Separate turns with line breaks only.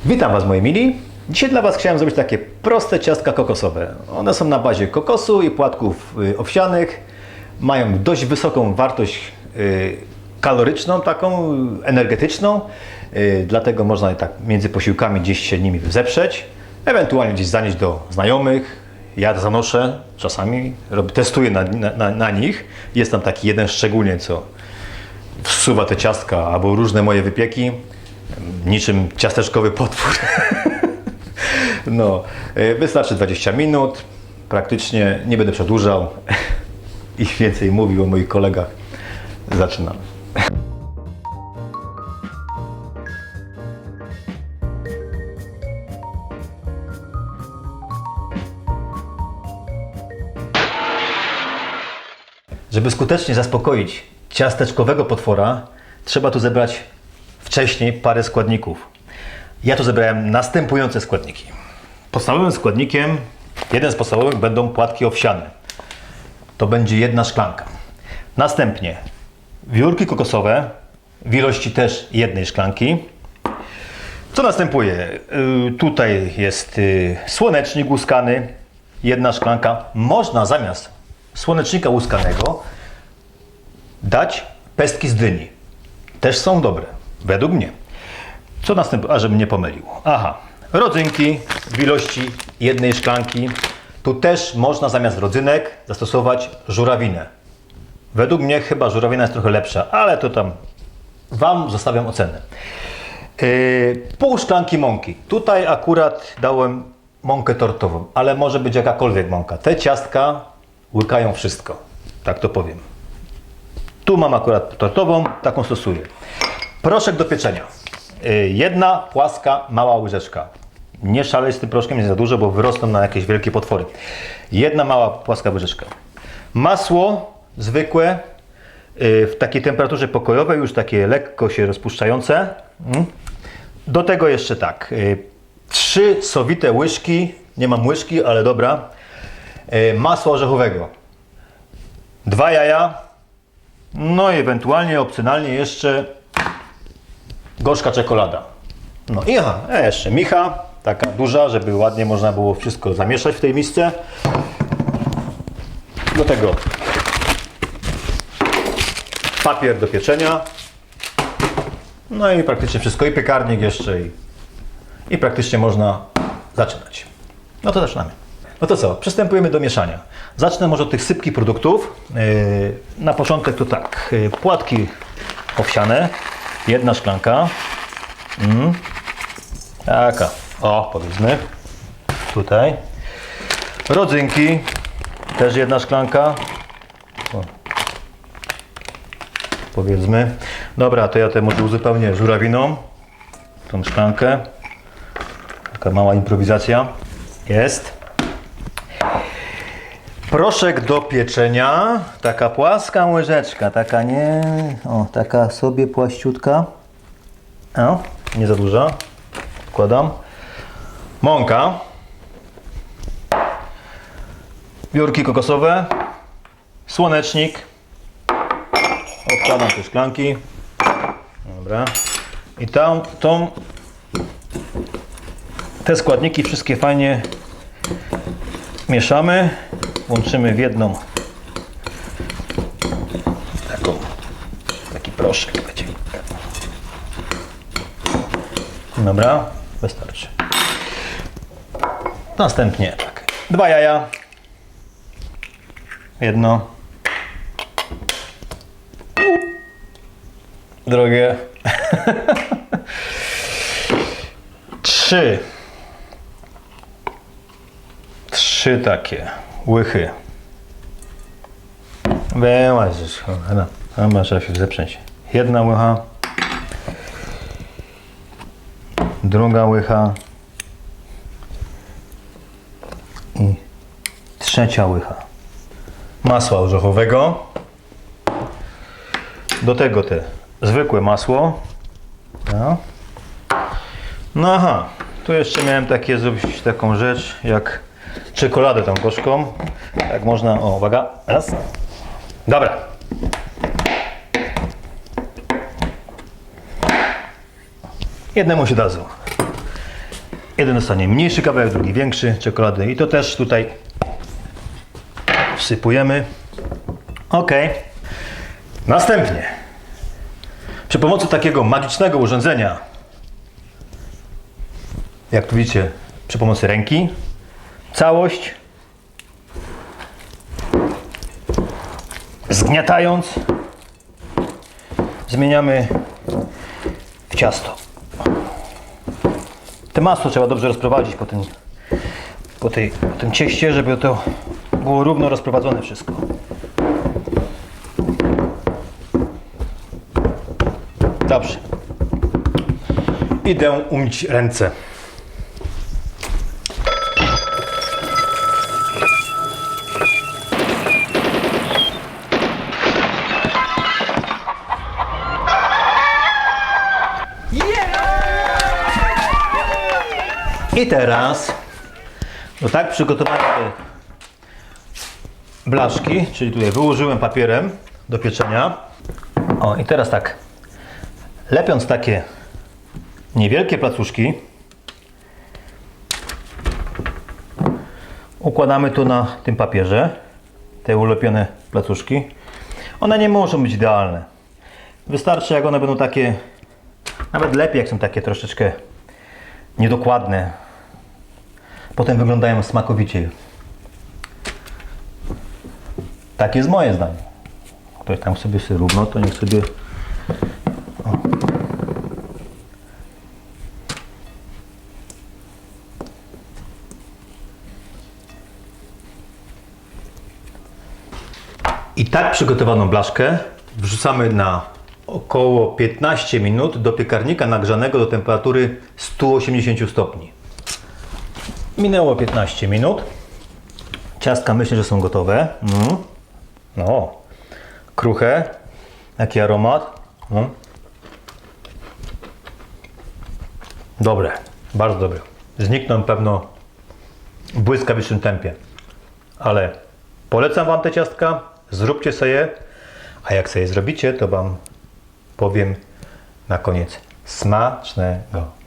Witam Was, moi mili. Dzisiaj dla Was chciałem zrobić takie proste ciastka kokosowe. One są na bazie kokosu i płatków owsianych. Mają dość wysoką wartość kaloryczną, taką energetyczną. Dlatego można je tak między posiłkami gdzieś się nimi zeprzeć. Ewentualnie gdzieś zanieść do znajomych. Ja zanoszę, czasami testuję na nich. Jest tam taki jeden szczególnie, co wsuwa te ciastka albo różne moje wypieki. Niczym ciasteczkowy potwór. No, wystarczy 20 minut. Praktycznie nie będę przedłużał i więcej mówił o moich kolegach. Zaczynamy. Żeby skutecznie zaspokoić ciasteczkowego potwora, trzeba tu zebrać wcześniej parę składników. Ja tu zebrałem następujące składniki. Podstawowym składnikiem, jeden z podstawowych, będą płatki owsiane. To będzie 1 szklanka. Następnie wiórki kokosowe w ilości też 1 szklanki. Co następuje? Tutaj jest słonecznik łuskany, 1 szklanka. Można zamiast słonecznika łuskanego dać pestki z dyni. Też są dobre. Według mnie. Co następuje? A żebym nie pomylił. Aha. Rodzynki w ilości 1 szklanki. Tu też można zamiast rodzynek zastosować żurawinę. Według mnie chyba żurawina jest trochę lepsza, ale to tam Wam zostawiam ocenę. Pół szklanki mąki. Tutaj akurat dałem mąkę tortową, ale może być jakakolwiek mąka. Te ciastka łykają wszystko. Tak to powiem. Tu mam akurat tortową, taką stosuję. Proszek do pieczenia. 1 płaska, mała łyżeczka. Nie szalej z tym proszkiem, nie za dużo, bo wyrosną na jakieś wielkie potwory. 1 mała płaska łyżeczka. Masło zwykłe, w takiej temperaturze pokojowej, już takie lekko się rozpuszczające. Do tego jeszcze tak, 3 sowite łyżki, nie mam łyżki, ale dobra, masła orzechowego. 2 jaja, no i ewentualnie, opcjonalnie jeszcze gorzka czekolada. No i jeszcze micha, taka duża, żeby ładnie można było wszystko zamieszać w tej misce. Do tego papier do pieczenia. No i praktycznie wszystko. I piekarnik jeszcze. I praktycznie można zaczynać. No to zaczynamy. No to co? Przystępujemy do mieszania. Zacznę może od tych sypkich produktów. Na początek to tak. Płatki owsiane. 1 szklanka. Taka. O, powiedzmy. Tutaj. Rodzynki. Też 1 szklanka. O. Powiedzmy. Dobra, to ja te może uzupełnię żurawiną. Tą szklankę. Taka mała improwizacja. Jest. Proszek do pieczenia. Taka płaska łyżeczka. Taka nie... O, taka sobie płaściutka. O, nie za duża. Wkładam. Mąka. Wiórki kokosowe. Słonecznik. Odkładam te szklanki. Dobra. I te składniki wszystkie fajnie mieszamy. Łączymy w jedną taki proszek będzie. Dobra, wystarczy. Następnie tak. 2 jaja. 1. Drogie. 3 takie łychy. Wyłazisz, chyba trzeba się zeprzeć. 1 łycha. 2 łycha. I 3 łycha. Masła orzechowego. Do tego te zwykłe masło. No. No aha, tu jeszcze miałem zrobić taką rzecz jak czekoladę tą gorzką. Tak można, o uwaga, raz. Dobra. Jednemu się dadzą. Jeden dostanie mniejszy kawałek, drugi większy czekolady i to też tutaj wsypujemy. Ok. Następnie przy pomocy takiego magicznego urządzenia, jak tu widzicie, przy pomocy ręki, całość zgniatając zmieniamy w ciasto. To masło trzeba dobrze rozprowadzić po tym cieście, żeby to było równo rozprowadzone wszystko. Dobrze. Idę umyć ręce. I teraz do tak przygotowane blaszki, czyli tutaj wyłożyłem papierem do pieczenia. O, i teraz tak, lepiąc takie niewielkie placuszki, układamy tu na tym papierze te ulepione placuszki. One nie muszą być idealne. Wystarczy, jak one będą takie, nawet lepiej, jak są takie troszeczkę niedokładne. Potem wyglądają smakowicie. Tak jest moje zdanie. Ktoś tam sobie równo, to niech sobie... O. I tak przygotowaną blaszkę wrzucamy na około 15 minut do piekarnika nagrzanego do temperatury 180 stopni. Minęło 15 minut. Ciastka myślę, że są gotowe. No, kruche. Jaki aromat. Dobre, bardzo dobre. Znikną pewno w błyskawicznym tempie. Ale polecam Wam te ciastka. Zróbcie sobie je. A jak sobie je zrobicie, to Wam powiem na koniec smacznego.